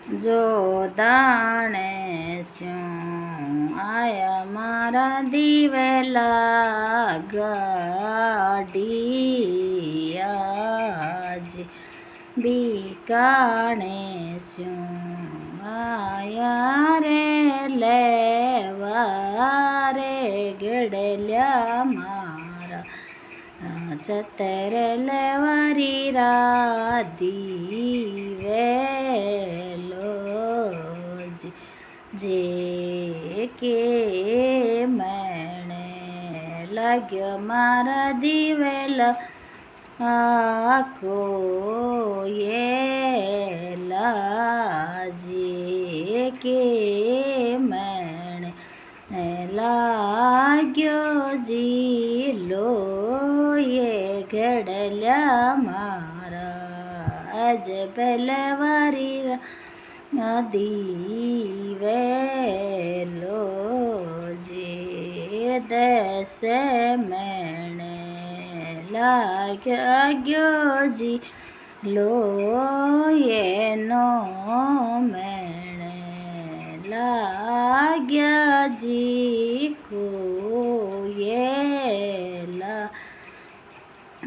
જો દાણે સ્યું આયા મારા દિવેલા ગાડિયાજી બીકાણે સ્યું આયા રે લેવા રે ગેડલ્યા મારા ચતર લેવારી રાધી વેલો જે કે મણે લાગ્યો મારા દિવેલા આખો જે કે મણે લાગ્યો જીલો એ ઘડલ્યા મારા જ બેલવારી દીવેલો જે દસ મણે લાગ્યો જી લો એનો મણે લાગ્યા જી કોયેલા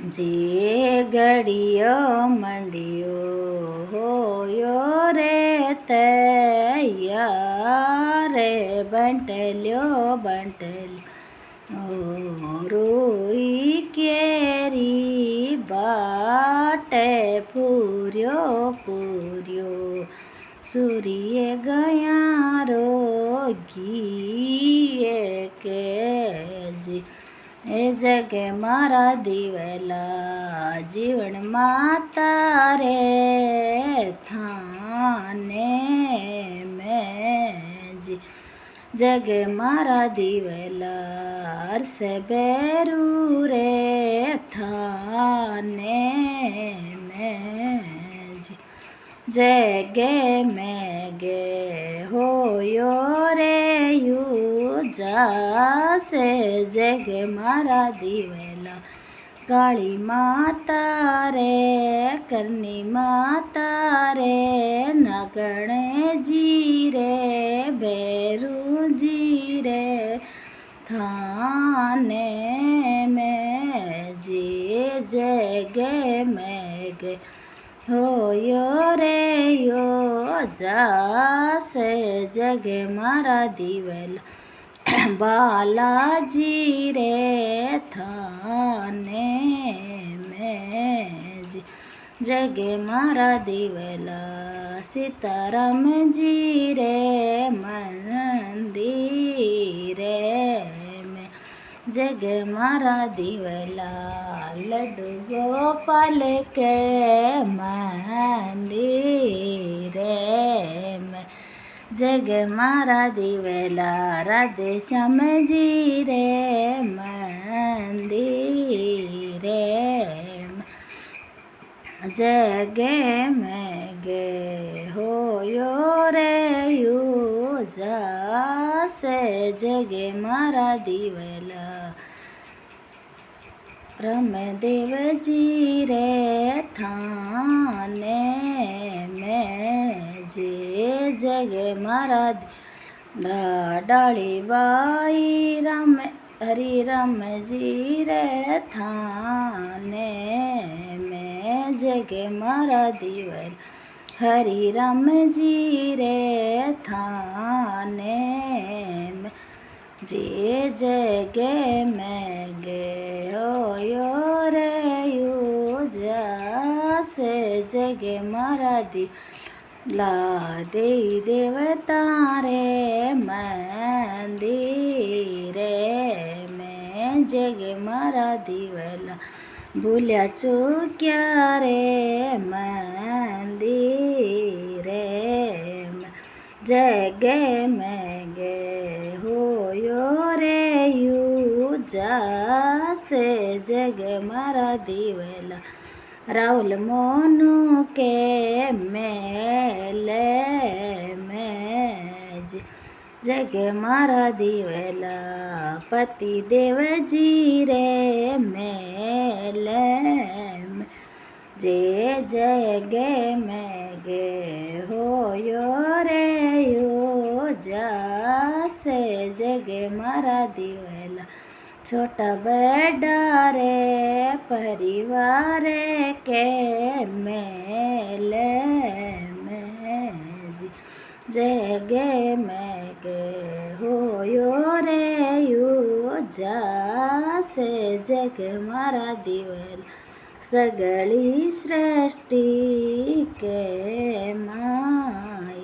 જે ઘડિયો મંડિયો હોયો રે તૈયાર રે બંટલ્યો રોઈ કેરી બાટે પૂર્યો સૂર્ય ગયા રોગીએ કેજી એ જગે મારા દિવેલા જીવનમાં તારે થાને મેજી જગે મારા દિવેલા અરસે બેરું રે થાને મેજી જગે મેગે હોયો રે યુ જાસે જગે મારા દિવેલા કાળી માતા રે કરની માતા રે નાગણજી રે ભેરુજી રે થાને મેજી જગે મેગે હોયો રે યો જાસે જગે મારા દિવેલા બાલાજી રે થાને મેજી જગે મારા દિવેલા સીતારામજી રે મંદિરે મેં જગે મારા દિવેલા લડ્ડુ ગોપાલ કે મંદિરે મેં જગ મારા દિવેલા રાધે શ્યામજી રે મંદિરે જગે મેગે હોયો રે યુ જાસે જગે મારા દિવેલા રમદેવજી રે થાને મેજે જગે મારા ડાળી બાઈ હરિરામજી રે થાને મેં જગે મારા દિવેલ હરિરામજી રે થાને જે જગે મેગે હોયો રે યુ જાસે જગે મારા દિલા દેવી દેવતા રે મંદિરે મેં જગે મારા દિવેલા ભૂલ્યા ચૂક્યા રે મંદિરે જગે મેગે હોયો રે યુ જાસે જગે મારા દિવેલા રાहुल મોનુ કે મેલે મેજ જગે મારા દિવેલા પતિ દેવજી રે મેલે જે જગે મેગે હોયો મારા દિવેલા छोटा बड़ा रे परिवार के मेले में जी जगे में गे होयो रे यू जासे जग मारा दिवेल सगळी सृष्टि के माय